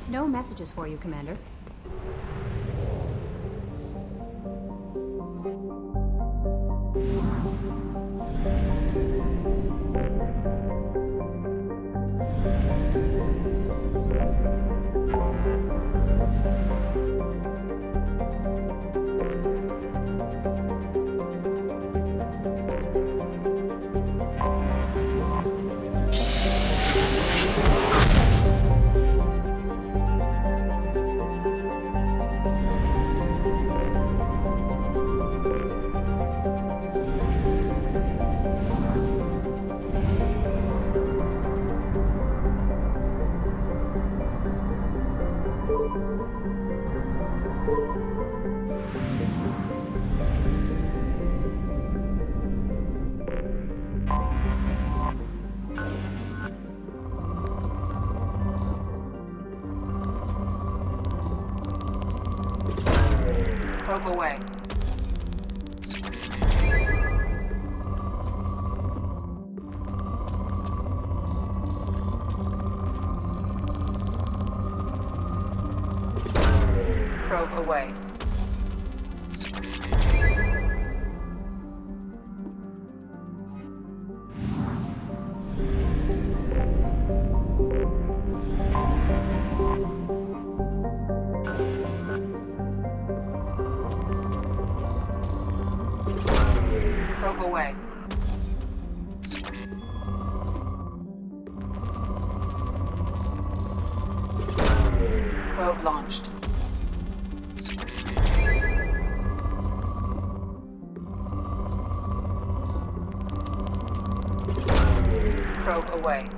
No messages for you, Commander. Probe away. Probe away. Probe away. Probe launched. Probe away.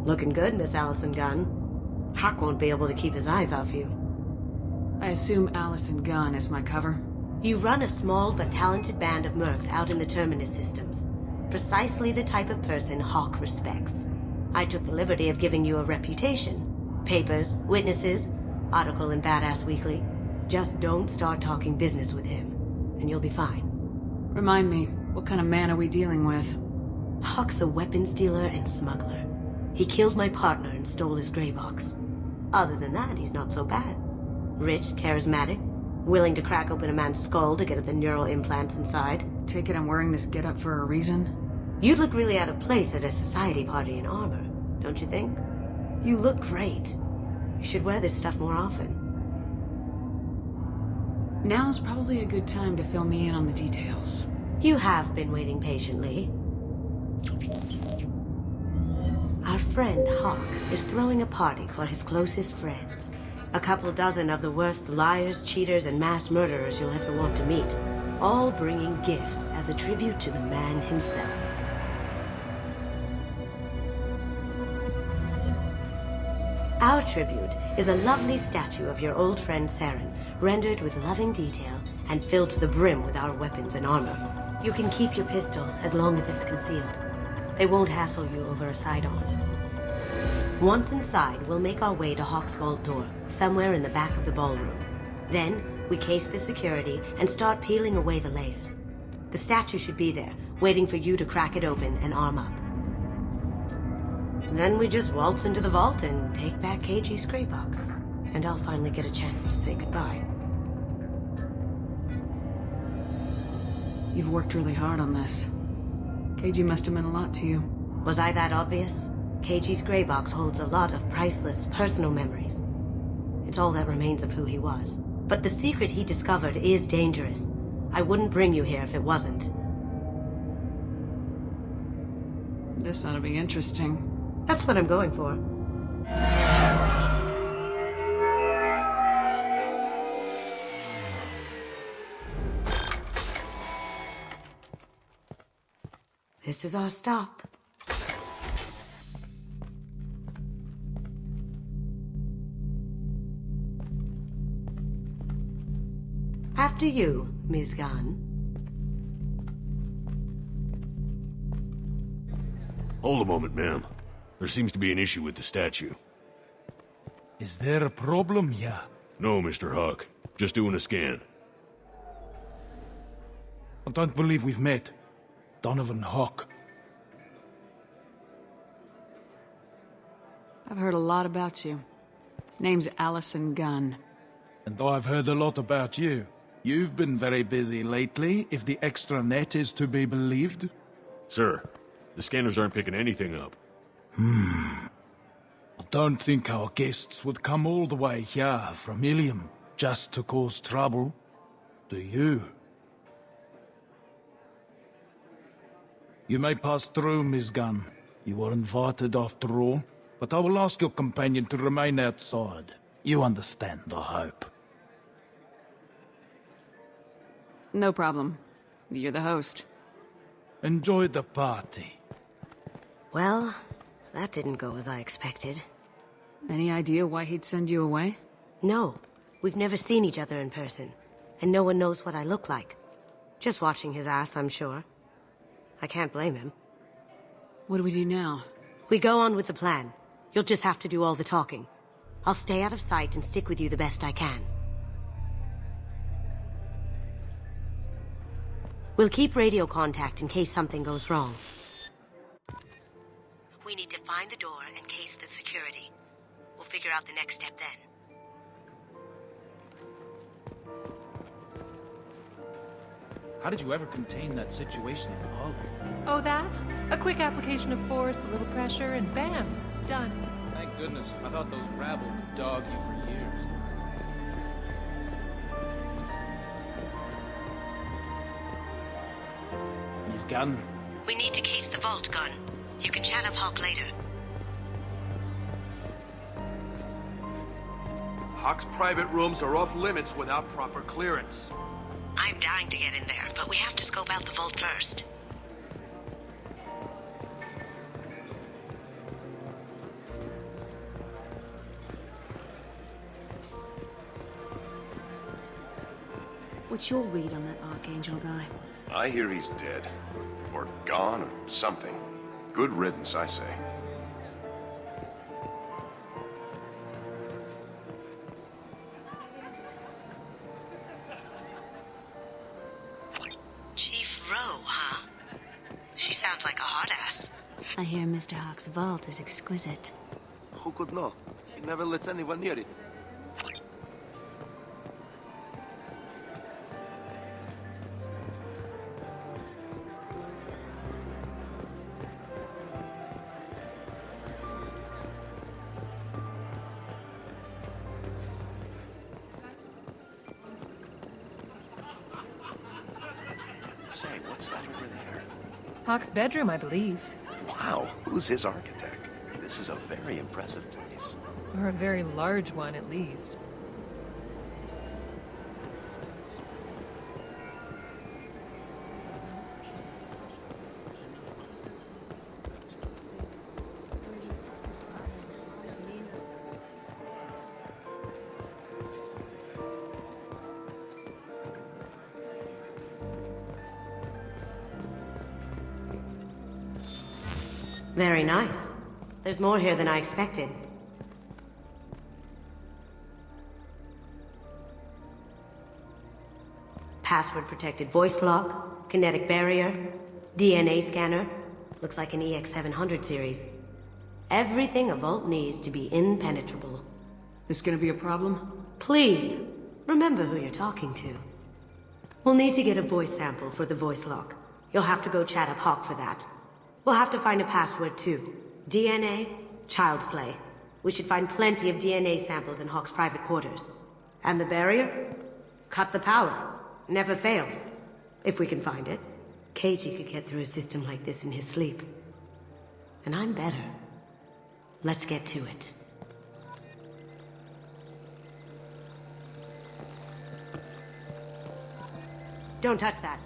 Looking good, Miss Allison Gunn. Hawk won't be able to keep his eyes off you. I assume Allison Gunn is my cover. You run a small but talented band of mercs out in the Terminus systems. Precisely the type of person Hawk respects. I took the liberty of giving you a reputation. Papers, witnesses, article in Badass Weekly. Just don't start talking business with him, and you'll be fine. Remind me, what kind of man are we dealing with? Hawk's a weapons dealer and smuggler. He killed my partner and stole his gray box. Other than that, he's not so bad. Rich, charismatic, willing to crack open a man's skull to get at the neural implants inside. Take it I'm wearing this getup for a reason? You'd look really out of place at a society party in armor, don't you think? You look great. You should wear this stuff more often. Now's probably a good time to fill me in on the details. You have been waiting patiently. Our friend Hawk is throwing a party for his closest friends. A couple dozen of the worst liars, cheaters, and mass murderers you'll ever want to meet. All bringing gifts as a tribute to the man himself. Our tribute is a lovely statue of your old friend Saren, rendered with loving detail and filled to the brim with our weapons and armor. You can keep your pistol as long as it's concealed. They won't hassle you over a sidearm. Once inside, we'll make our way to Hawk's vault door, somewhere in the back of the ballroom. Then, we case the security and start peeling away the layers. The statue should be there, waiting for you to crack it open and arm up. Then we just waltz into the vault and take back KG's gray box. And I'll finally get a chance to say goodbye. You've worked really hard on this. KG must have meant a lot to you. Was I that obvious? KG's gray box holds a lot of priceless personal memories. It's all that remains of who he was. But the secret he discovered is dangerous. I wouldn't bring you here if it wasn't. This ought to be interesting. That's what I'm going for. This is our stop. After you, Ms. Gunn. Hold a moment, ma'am. There seems to be an issue with the statue. Is there a problem here? No, Mr. Huck. Just doing a scan. I don't believe we've met. Donovan Huck. I've heard a lot about you. Name's Allison Gunn. And I've heard a lot about you. You've been very busy lately, if the extra net is to be believed. Sir, the scanners aren't picking anything up. I don't think our guests would come all the way here from Ilium just to cause trouble. Do you? You may pass through, Miss Gunn. You were invited after all, but I will ask your companion to remain outside. You understand, I hope. No problem. You're the host. Enjoy the party. Well, that didn't go as I expected. Any idea why he'd send you away? No, we've never seen each other in person, and no one knows what I look like. Just watching his ass, I'm sure. I can't blame him. What do we do now? We go on with the plan. You'll just have to do all the talking. I'll stay out of sight and stick with you the best I can. We'll keep radio contact in case something goes wrong. We need to find the door and case the security. We'll figure out the next step then. How did you ever contain that situation in Hull? Oh, that? A quick application of force, a little pressure, and bam! Done. Thank goodness. I thought those rabble would dog you for years. Miss Gunn? We need to case the vault, Gun. You can chat up Hawk later. Hawk's private rooms are off limits without proper clearance. I'm dying to get in there, but we have to scope out the vault first. What's your read on that Archangel guy? I hear he's dead. Or gone, or something. Good riddance, I say. Chief Rowe, huh? She sounds like a hard ass. I hear Mr. Hawk's vault is exquisite. Who could know? He never lets anyone near it. Say, what's that over there? Hawk's bedroom, I believe. Wow, who's his architect? This is a very impressive place. Or a very large one, at least. Very nice. There's more here than I expected. Password-protected voice lock, kinetic barrier, DNA scanner. Looks like an EX700 series. Everything a vault needs to be impenetrable. This gonna be a problem? Please, remember who you're talking to. We'll need to get a voice sample for the voice lock. You'll have to go chat up Hawk for that. We'll have to find a password too. DNA, child's play. We should find plenty of DNA samples in Hawk's private quarters. And the barrier? Cut the power. Never fails. If we can find it. Keiji could get through a system like this in his sleep. And I'm better. Let's get to it. Don't touch that.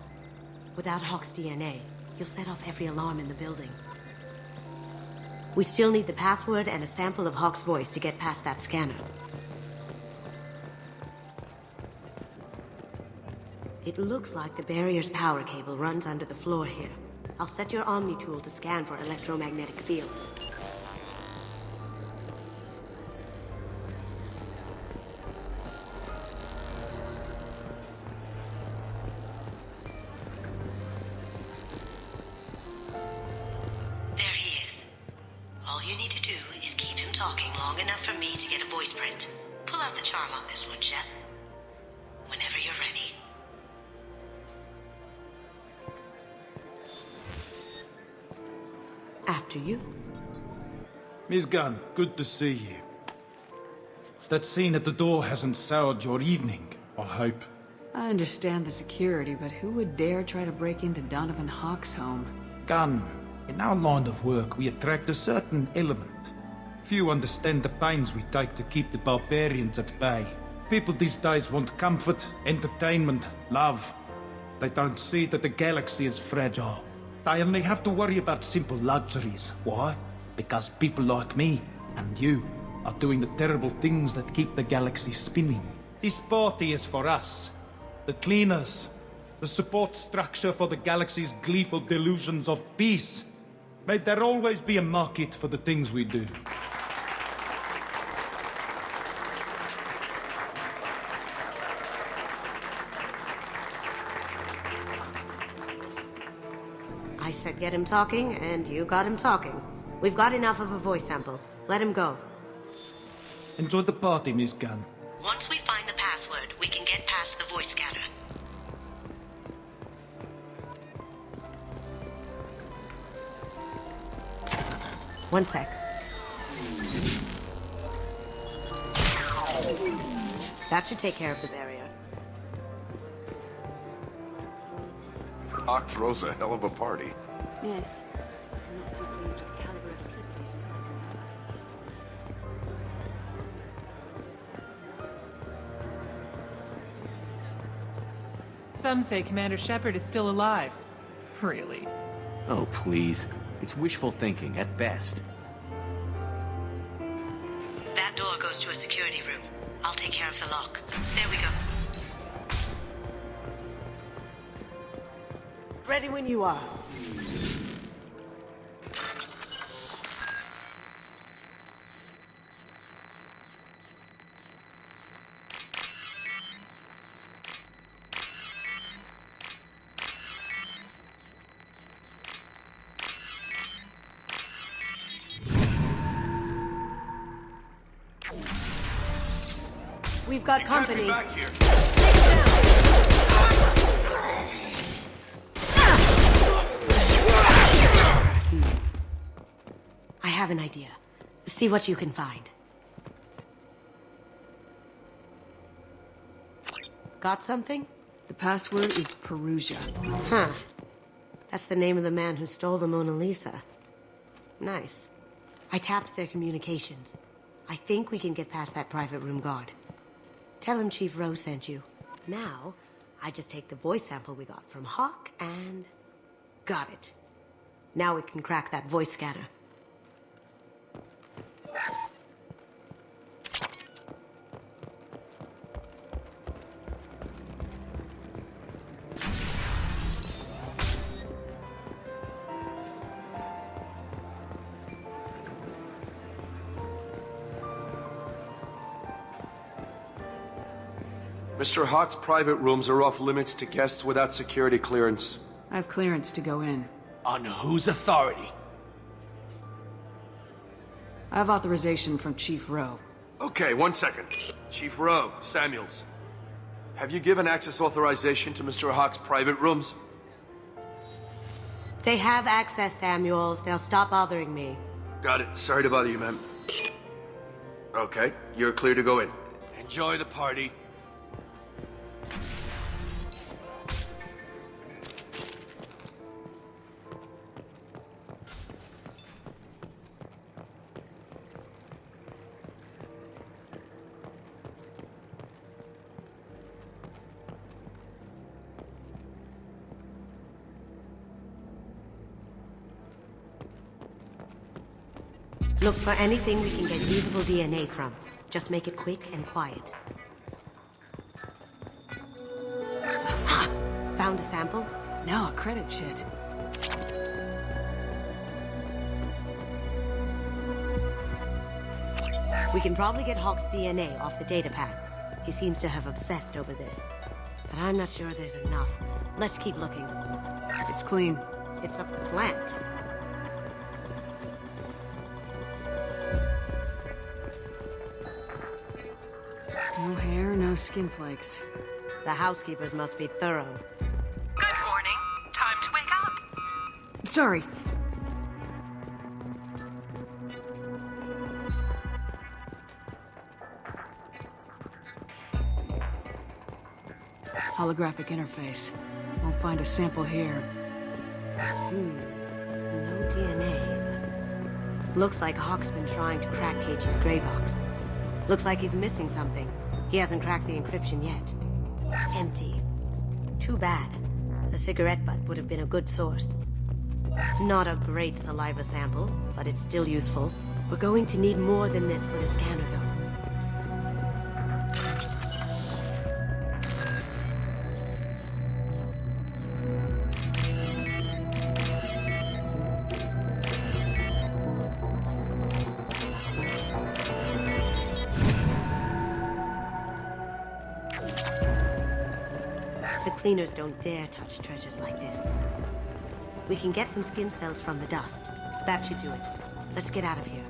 Without Hawk's DNA, you'll set off every alarm in the building. We still need the password and a sample of Hawk's voice to get past that scanner. It looks like the barrier's power cable runs under the floor here. I'll set your Omni tool to scan for electromagnetic fields. There he is. All you need to do is keep him talking long enough for me to get a voice print. Pull out the charm on this one, Shep. Whenever you're ready. After you. Miss Gunn, good to see you. That scene at the door hasn't soured your evening, I hope. I understand the security, but who would dare try to break into Donovan Hawk's home? Gunn, in our line of work, we attract a certain element. Few understand the pains we take to keep the barbarians at bay. People these days want comfort, entertainment, love. They don't see that the galaxy is fragile. They only have to worry about simple luxuries. Why? Because people like me and you are doing the terrible things that keep the galaxy spinning. This party is for us, the cleaners, the support structure for the galaxy's gleeful delusions of peace. May there always be a market for the things we do. I said get him talking, and you got him talking. We've got enough of a voice sample. Let him go. Enjoy the party, Miss Gunn. Once we find the password, we can get past the voice scanner. One sec. That should take care of the barrier. Hawk throws a hell of a party. Yes. I'm not too pleased with the caliber of people he's invited. Some say Commander Shepard is still alive. Really? Oh, please. It's wishful thinking, at best. That door goes to a security room. I'll take care of the lock. There we go. Ready when you are. We've got company. Back here. I have an idea. See what you can find. Got something? The password is Perugia. Huh. That's the name of the man who stole the Mona Lisa. Nice. I tapped their communications. I think we can get past that private room guard. Tell him Chief Rose sent you. Now, I just take the voice sample we got from Hawk and... got it. Now we can crack that voice scanner. Mr. Hawk's private rooms are off limits to guests without security clearance. I have clearance to go in. On whose authority? I have authorization from Chief Rowe. Okay, 1 second. Chief Rowe, Samuels. have you given access authorization to Mr. Hawk's private rooms? They have access, Samuels. They'll stop bothering me. Got it. Sorry to bother you, ma'am. Okay, you're clear to go in. Enjoy the party. Look for anything we can get usable DNA from. Just make it quick and quiet. Found a sample? No, credit shit. We can probably get Hawk's DNA off the datapad. He seems to have obsessed over this. But I'm not sure there's enough. Let's keep looking. It's clean. It's a plant. No hair, no skin flakes. The housekeepers must be thorough. Good morning. Time to wake up. Sorry. Holographic interface. Won't find a sample here. No DNA. Looks like Hawk's been trying to crack Cage's gray box. Looks like he's missing something. He hasn't cracked the encryption yet. Empty. Too bad. A cigarette butt would have been a good source. Not a great saliva sample, but it's still useful. We're going to need more than this for the scanner, though. The cleaners don't dare touch treasures like this. We can get some skin cells from the dust. That should do it. Let's get out of here.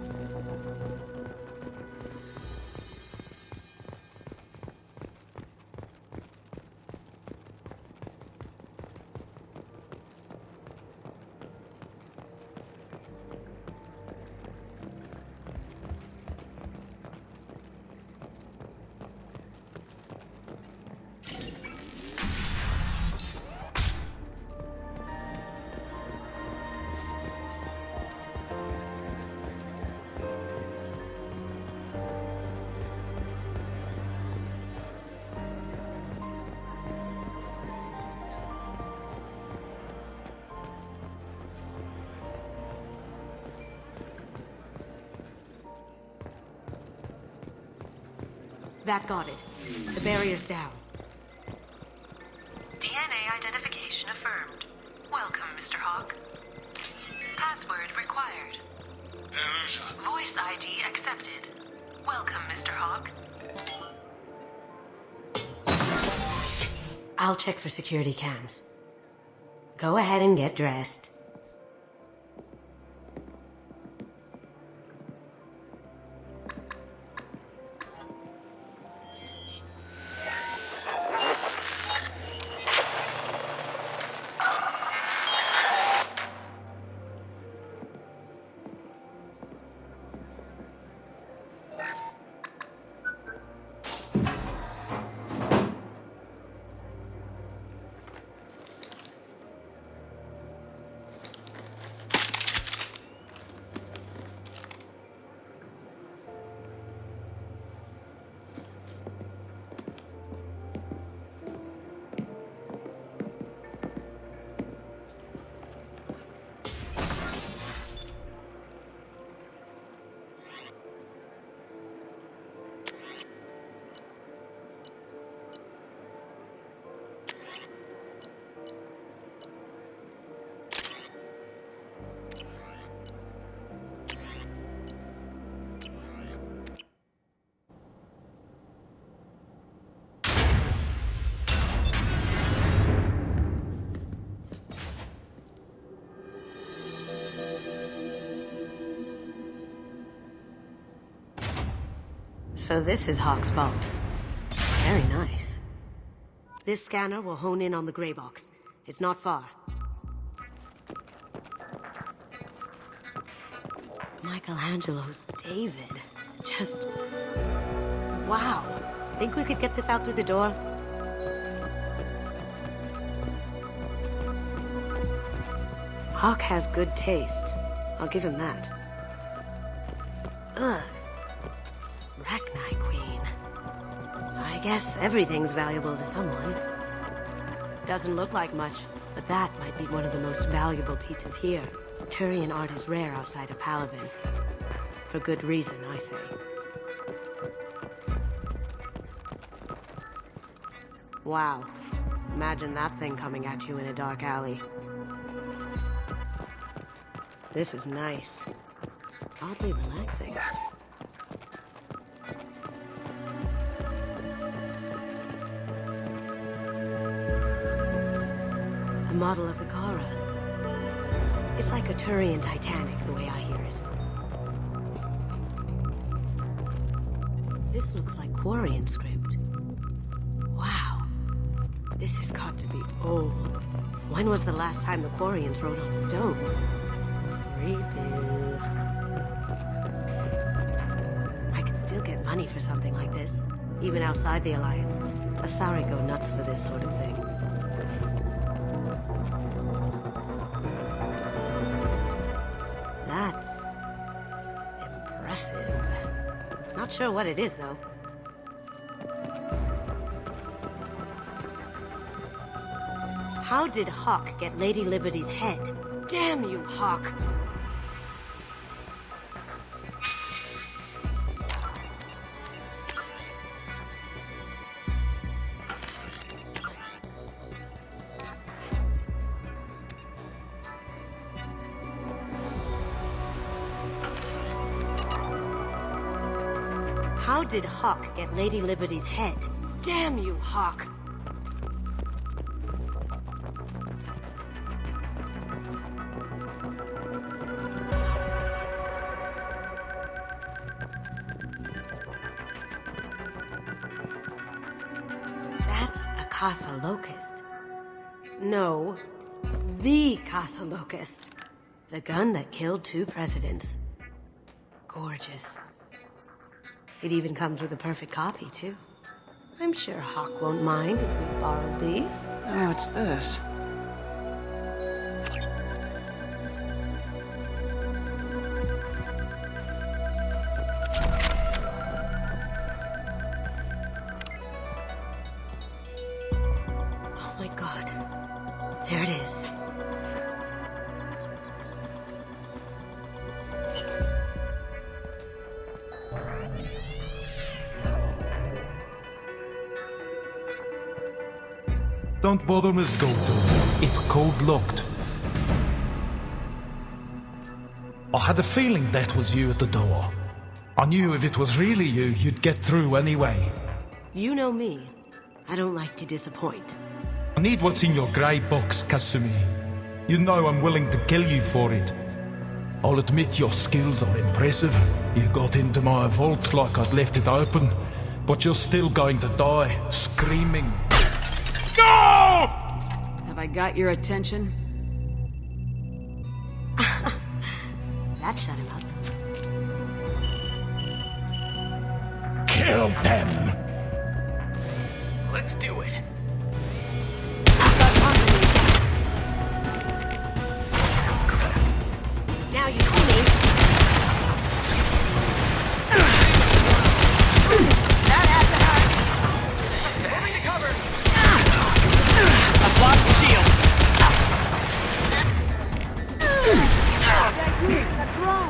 That got it. The barrier's down. DNA identification affirmed. Welcome, Mr. Hawk. Password required. Voice ID accepted. Welcome, Mr. Hawk. I'll check for security cams. Go ahead and get dressed. So this is Hawk's vault. Very nice. This scanner will hone in on the gray box. It's not far. Michelangelo's David. Just... wow. Think we could get this out through the door? Hawk has good taste. I'll give him that. Ugh. Rachni Queen. I guess everything's valuable to someone. Doesn't look like much, but that might be one of the most valuable pieces here. Turian art is rare outside of Palavin. For good reason, I say. Wow. Imagine that thing coming at you in a dark alley. This is nice. Oddly relaxing. A model of the Kara. It's like a Turian Titanic, the way I hear it. This looks like Quarian script. Wow. This has got to be old. When was the last time the Quarians wrote on stone? Creepy. I could still get money for something like this, even outside the Alliance. Asari go nuts for this sort of thing. That's... impressive. Not sure what it is, though. How did Hawk get Lady Liberty's head? Damn you, Hawk! How did Hawk get Lady Liberty's head? Damn you, Hawk! That's a Casa Locust. No, the Casa Locust. The gun that killed 2 presidents. Gorgeous. It even comes with a perfect copy, too. I'm sure Hawk won't mind if we borrow these. Oh, what's this? Oh my god. There it is. Don't bother, Miss Goldon. It's code-locked. I had a feeling that was you at the door. I knew if it was really you, you'd get through anyway. You know me. I don't like to disappoint. I need what's in your grey box, Kasumi. You know I'm willing to kill you for it. I'll admit your skills are impressive. You got into my vault like I'd left it open, but you're still going to die, screaming. No! Have I got your attention? That shut him up. Kill them! Let's do it. Now you see me. That had to hurt. Moving to cover. I've lost the shield. That's wrong.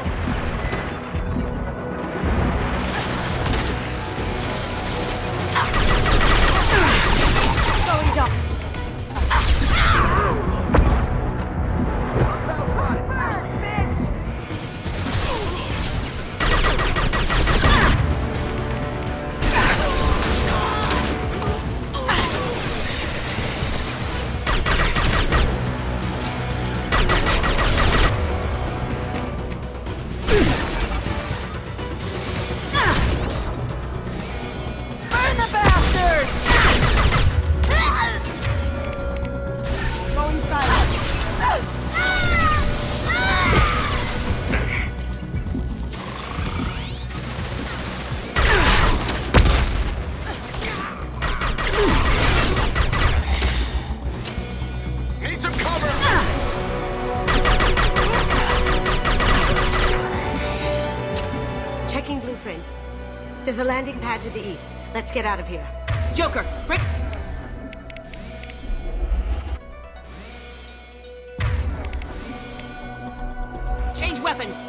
Need some cover! Checking blueprints. There's a landing pad to the east. Let's get out of here. Joker, break... Change weapons!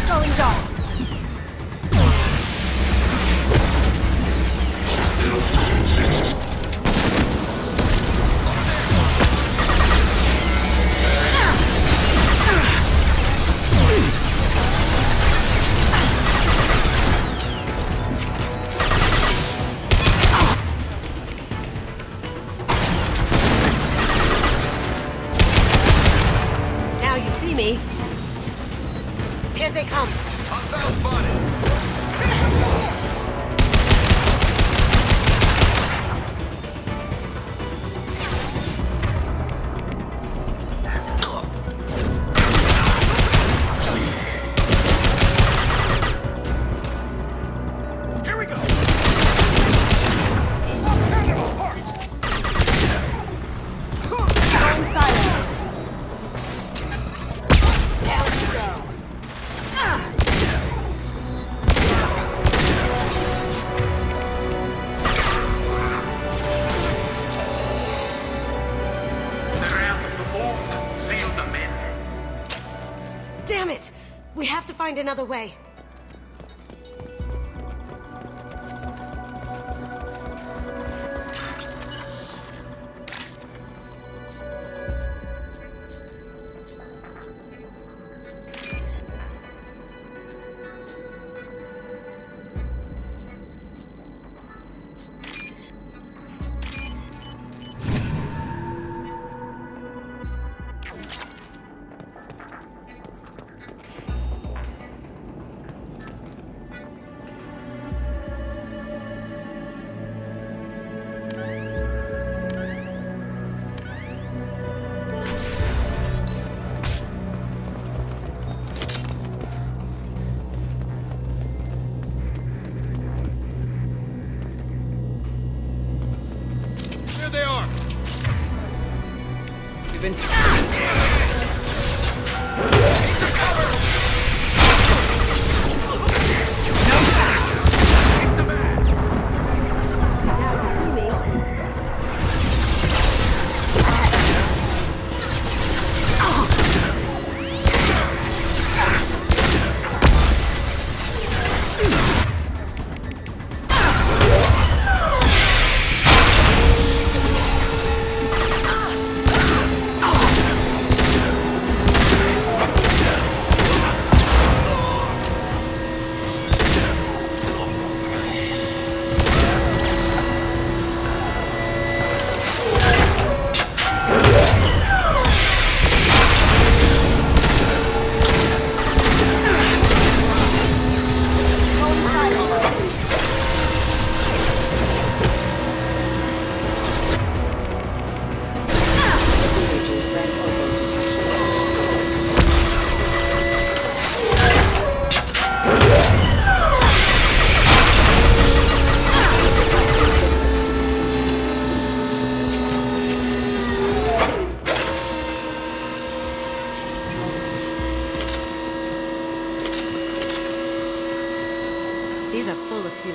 Going dark. Now you see me. Here they come. Hostile spotted! Here we go! Going silent. Down you go. Damn it! We have to find another way. There they are! You've been... Need some cover! full of fuel.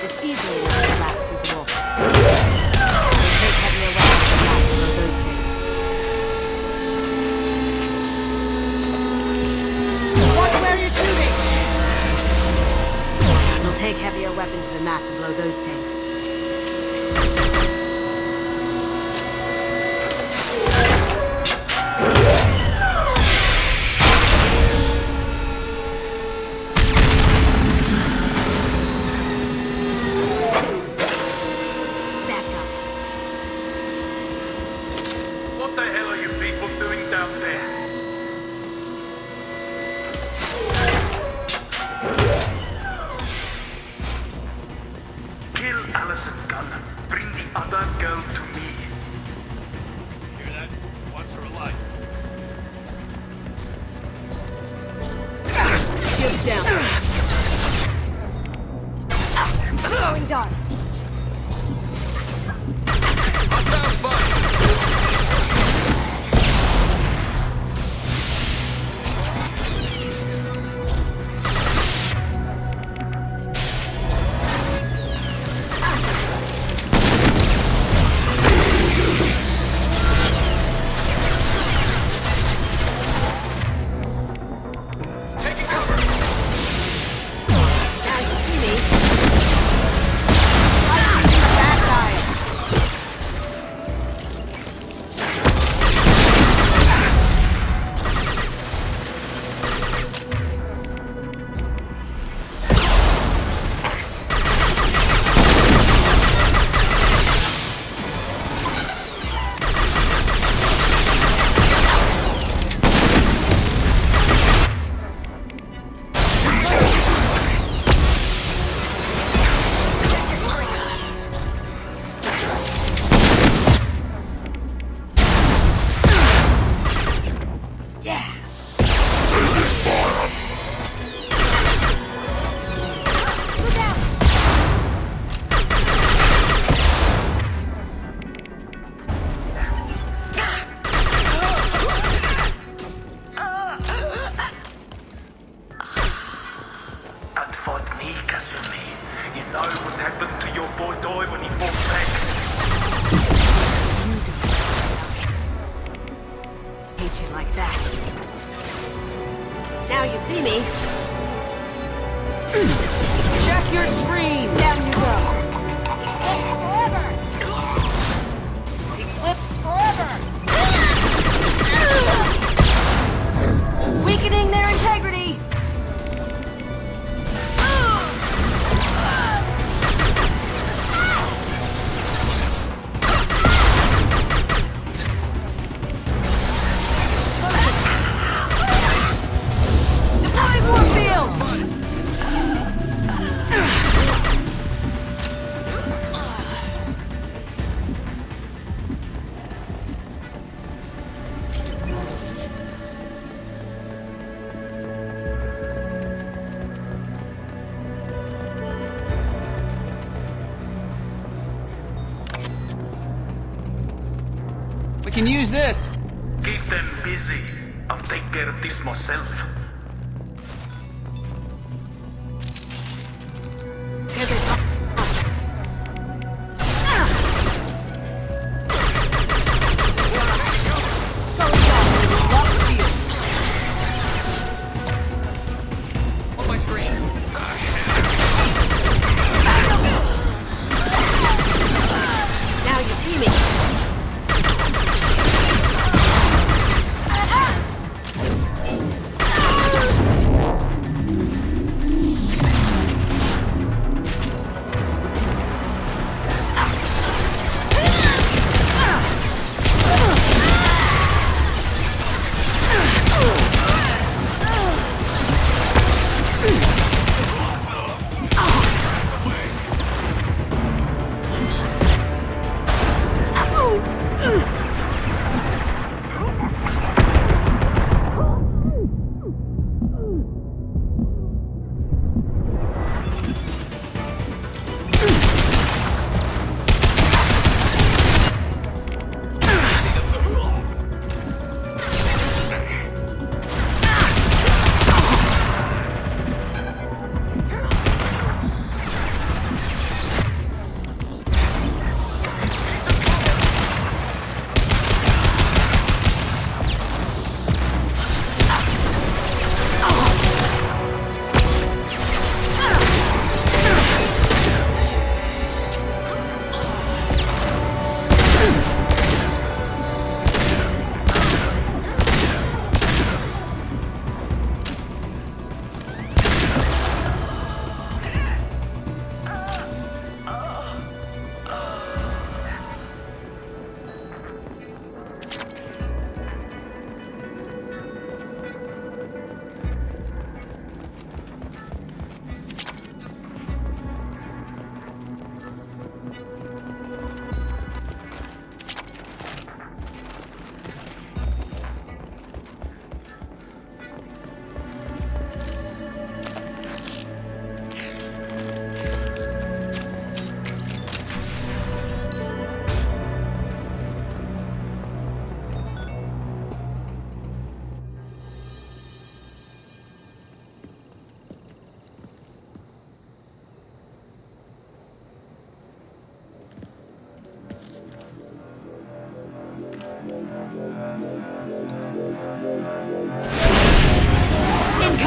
It's easily enough to blast through the wall. We'll take heavier weapons than that to blow those things. Watch where you're shooting! It'll take heavier weapons than that to blow those tanks. Back up. What the hell are you people doing down there? Kill Allison Gunn. Bring the other girl to me. Hear that? Wants her alive. Shields down. Going dark. Now you see me. Bad guy. That fought me, Kasumi. You know what happened to your boy Doi when he fought back? Hate you like that. Now you see me. Check your screen! Down you go. Eclipse forever! Eclipse forever! Weakening their integrity. Deploying warfield! We can use this. Keep them busy. I'll take care of this myself. On my screen. Now you see me.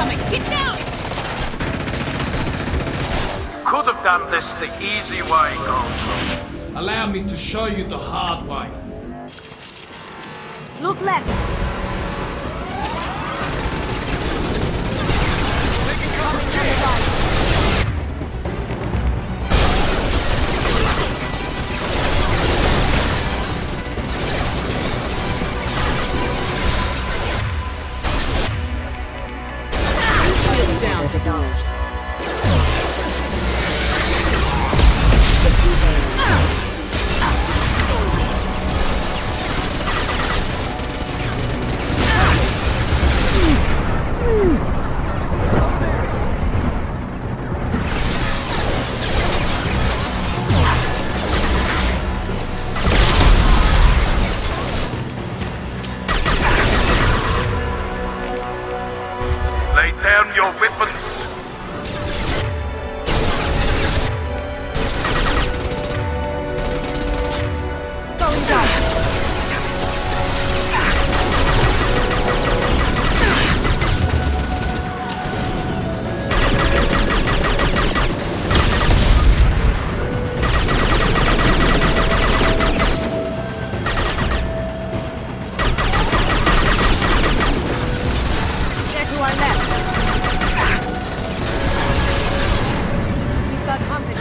coming! Get down! Could have done this the easy way, Gold. Allow me to show you the hard way. Look left. Lay down your weapons. Going down. They're to our left. We've got company.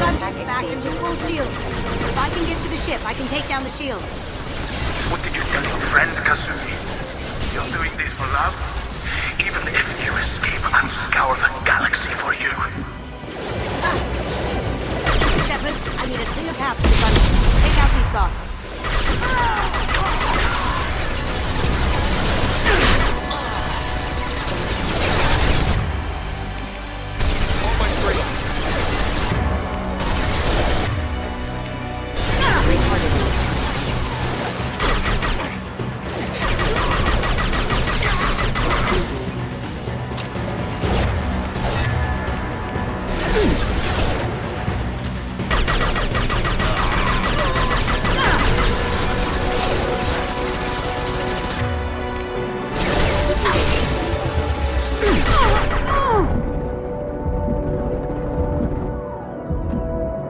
Gunship back into full shield. If I can get to the ship, I can take down the shield. What did you tell your friend, Kasumi? You're doing this for love? Even if you escape, I'll scour the galaxy for you. Shepard, I need a clear path to the gunship. Take out these guards. On my screen.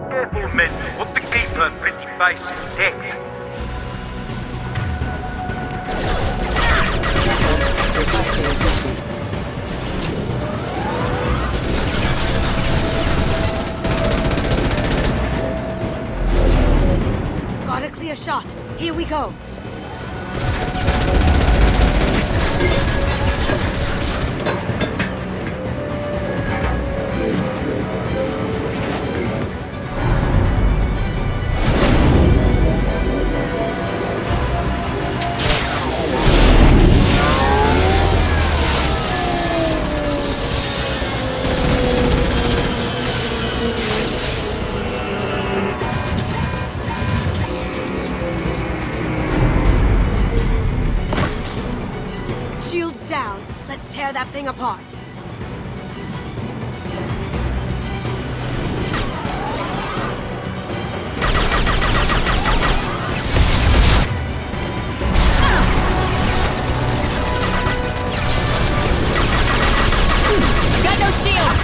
Careful, men. What the keeper pretty face is dead. Got a clear shot. Here we go. Shields down. Let's tear that thing apart. Got no shield!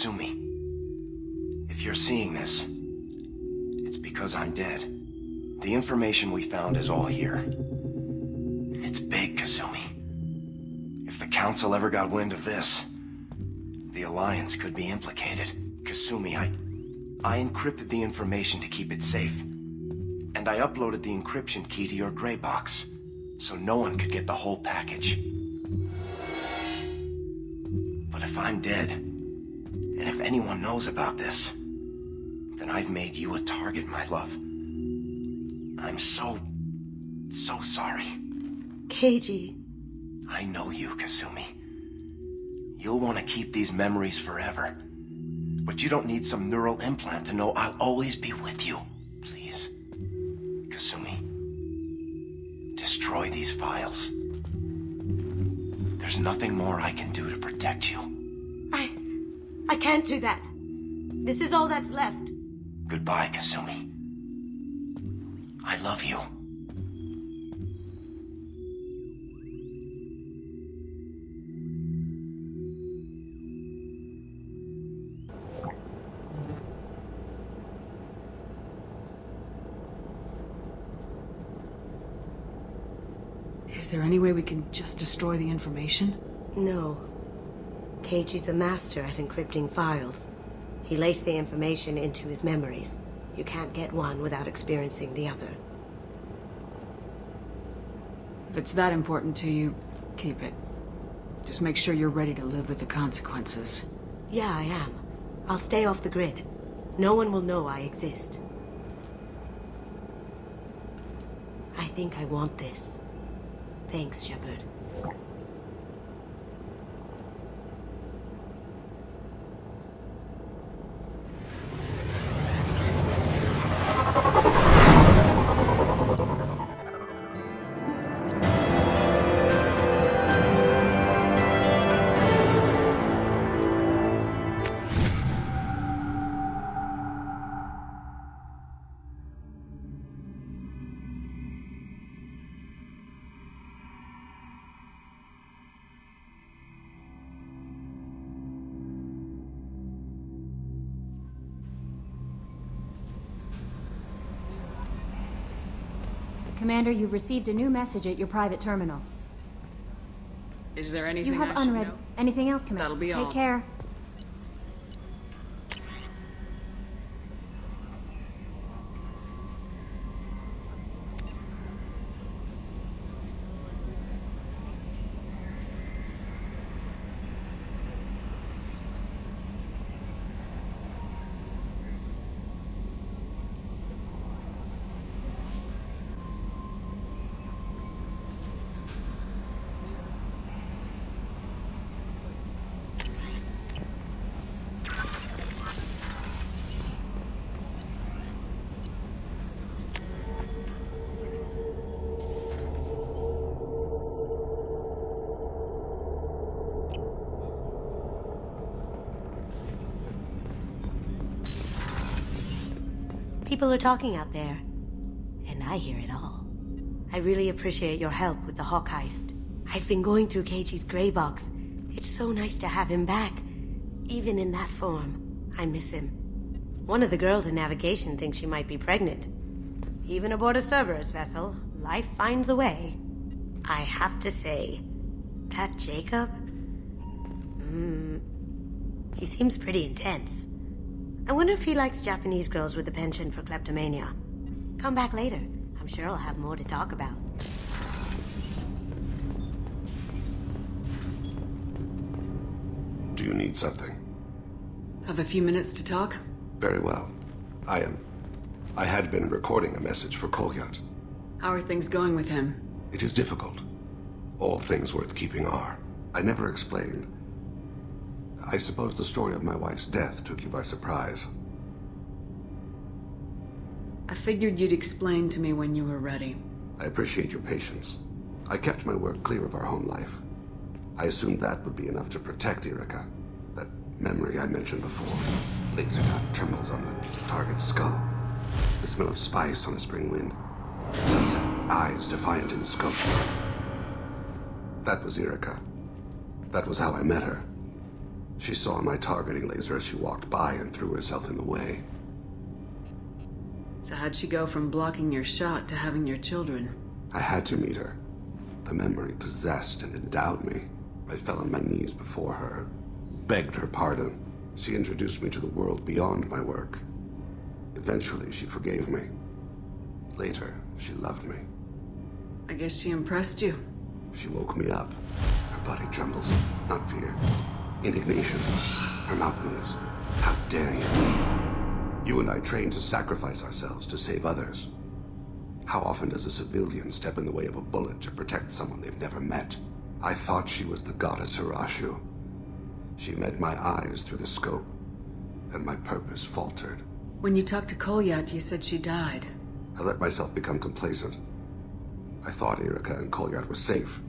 Kasumi, if you're seeing this, it's because I'm dead. The information we found is all here. It's big, Kasumi. If the Council ever got wind of this, the Alliance could be implicated. Kasumi, I encrypted the information to keep it safe. And I uploaded the encryption key to your gray box, so no one could get the whole package. But if I'm dead, and if anyone knows about this, then I've made you a target, my love. I'm so sorry. Keiji. I know you, Kasumi. You'll want to keep these memories forever. But you don't need some neural implant to know I'll always be with you. Please. Kasumi. Destroy these files. There's nothing more I can do to protect you. I can't do that. This is all that's left. Goodbye, Kasumi. I love you. Is there any way we can just destroy the information? No. Keiji's a master at encrypting files. He laced the information into his memories. You can't get one without experiencing the other. If it's that important to you, keep it. Just make sure you're ready to live with the consequences. Yeah, I am. I'll stay off the grid. No one will know I exist. I think I want this. Thanks, Shepard. Commander, you've received a new message at your private terminal. Is there anything You have I should unread. know? Anything else, Commander? That'll be Take all. care. People are talking out there, and I hear it all. I really appreciate your help with the Hawk heist. I've been going through Keiji's gray box. It's so nice to have him back, even in that form. I miss him. One of the girls in navigation thinks she might be pregnant. Even aboard a Cerberus vessel, life finds a way. I have to say, that Jacob? He seems pretty intense. I wonder if he likes Japanese girls with a penchant for kleptomania. Come back later. I'm sure I'll have more to talk about. Do you need something? Have a few minutes to talk? Very well. I had been recording a message for Kolyat. How are things going with him? It is difficult. All things worth keeping are. I never explained. I suppose the story of my wife's death took you by surprise. I figured you'd explain to me when you were ready. I appreciate your patience. I kept my work clear of our home life. I assumed that would be enough to protect Erica. That memory I mentioned before. Laser dot trembles on the target's skull. The smell of spice on a spring wind. Sunset eyes defiant in the scope. That was Erica. That was how I met her. She saw my targeting laser as she walked by and threw herself in the way. So how'd she go from blocking your shot to having your children? I had to meet her. The memory possessed and endowed me. I fell on my knees before her, begged her pardon. She introduced me to the world beyond my work. Eventually, she forgave me. Later, she loved me. I guess she impressed you. She woke me up. Her body trembles, not fear. Indignation. Her mouth moves. How dare you? You and I trained to sacrifice ourselves to save others. How often does a civilian step in the way of a bullet to protect someone they've never met? I thought she was the goddess Hirashu. She met my eyes through the scope, and my purpose faltered. When you talked to Kolyat, you said she died. I let myself become complacent. I thought Erica and Kolyat were safe.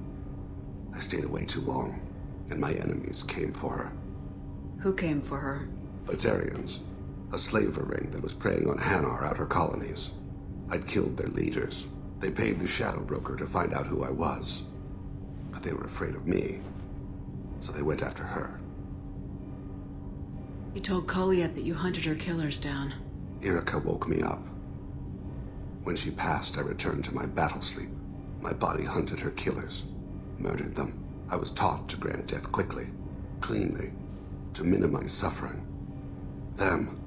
I stayed away too long, and my enemies came for her. Who came for her? Batarians, a slaver ring that was preying on Hanar outer colonies. I'd killed their leaders. They paid the Shadow Broker to find out who I was. But they were afraid of me, so they went after her. You told Kolyat that you hunted her killers down. Erica woke me up. When she passed, I returned to my battle sleep. My body hunted her killers, murdered them. I was taught to grant death quickly, cleanly, to minimize suffering. Them,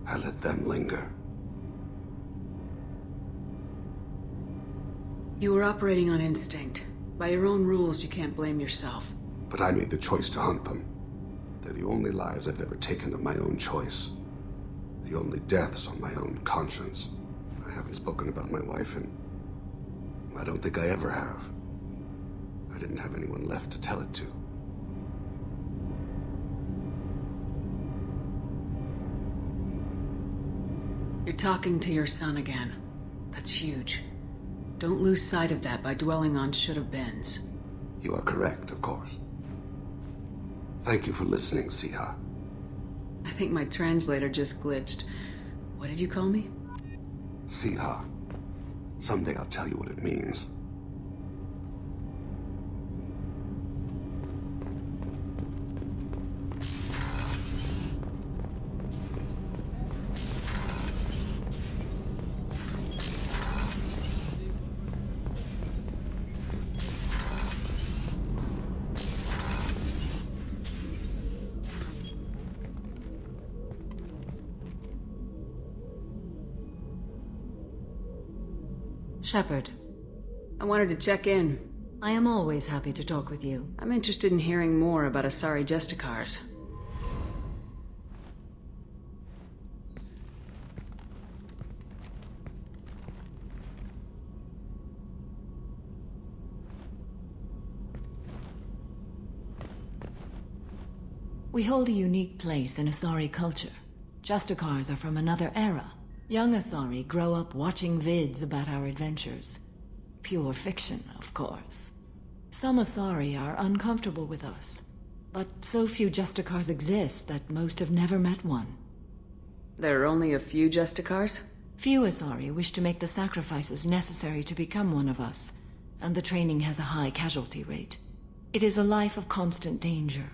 I let them linger. You were operating on instinct. By your own rules, you can't blame yourself. But I made the choice to hunt them. They're the only lives I've ever taken of my own choice. The only deaths on my own conscience. I haven't spoken about my wife, and I don't think I ever have. I didn't have anyone left to tell it to. You're talking to your son again. That's huge. Don't lose sight of that by dwelling on should-have-beens. You are correct, of course. Thank you for listening, Siha. I think my translator just glitched. What did you call me? Siha. Someday I'll tell you what it means. Shepard. I wanted to check in. I am always happy to talk with you. I'm interested in hearing more about Asari Justicars. We hold a unique place in Asari culture. Justicars are from another era. Young Asari grow up watching vids about our adventures. Pure fiction, of course. Some Asari are uncomfortable with us, but so few Justicars exist that most have never met one. There are only a few Justicars? Few Asari wish to make the sacrifices necessary to become one of us, and the training has a high casualty rate. It is a life of constant danger.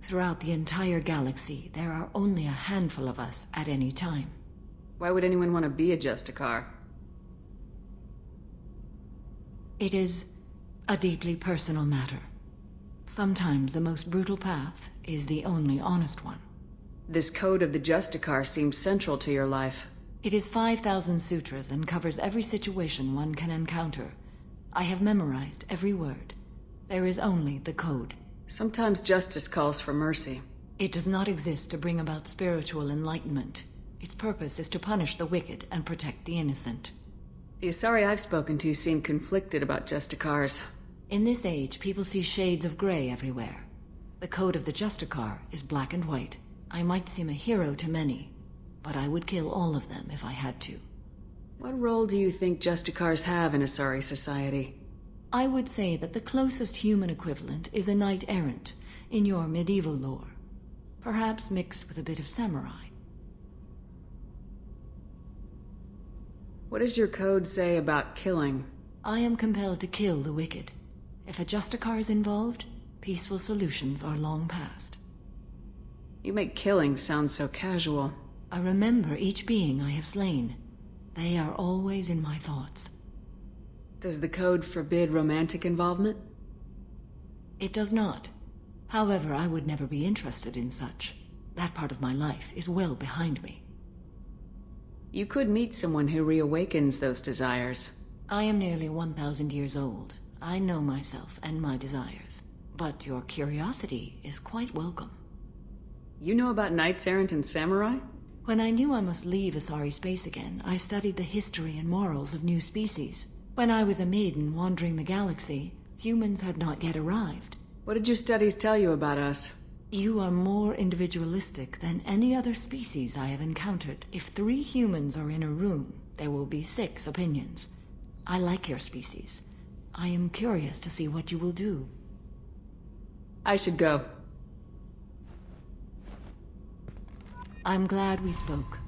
Throughout the entire galaxy, there are only a handful of us at any time. Why would anyone want to be a Justicar? It is a deeply personal matter. Sometimes the most brutal path is the only honest one. This code of the Justicar seems central to your life. It is 5,000 sutras and covers every situation one can encounter. I have memorized every word. There is only the code. Sometimes justice calls for mercy. It does not exist to bring about spiritual enlightenment. Its purpose is to punish the wicked and protect the innocent. The Asari I've spoken to seem conflicted about Justicars. In this age, people see shades of gray everywhere. The code of the Justicar is black and white. I might seem a hero to many, but I would kill all of them if I had to. What role do you think Justicars have in Asari society? I would say that the closest human equivalent is a knight-errant in your medieval lore. Perhaps mixed with a bit of samurai. What does your code say about killing? I am compelled to kill the wicked. If a Justicar is involved, peaceful solutions are long past. You make killing sound so casual. I remember each being I have slain. They are always in my thoughts. Does the code forbid romantic involvement? It does not. However, I would never be interested in such. That part of my life is well behind me. You could meet someone who reawakens those desires. I am nearly 1,000 years old. I know myself and my desires. But your curiosity is quite welcome. You know about knights errant and samurai? When I knew I must leave Asari space again, I studied the history and morals of new species. When I was a maiden wandering the galaxy, humans had not yet arrived. What did your studies tell you about us? You are more individualistic than any other species I have encountered. If 3 humans are in a room, there will be 6 opinions. I like your species. I am curious to see what you will do. I should go. I'm glad we spoke.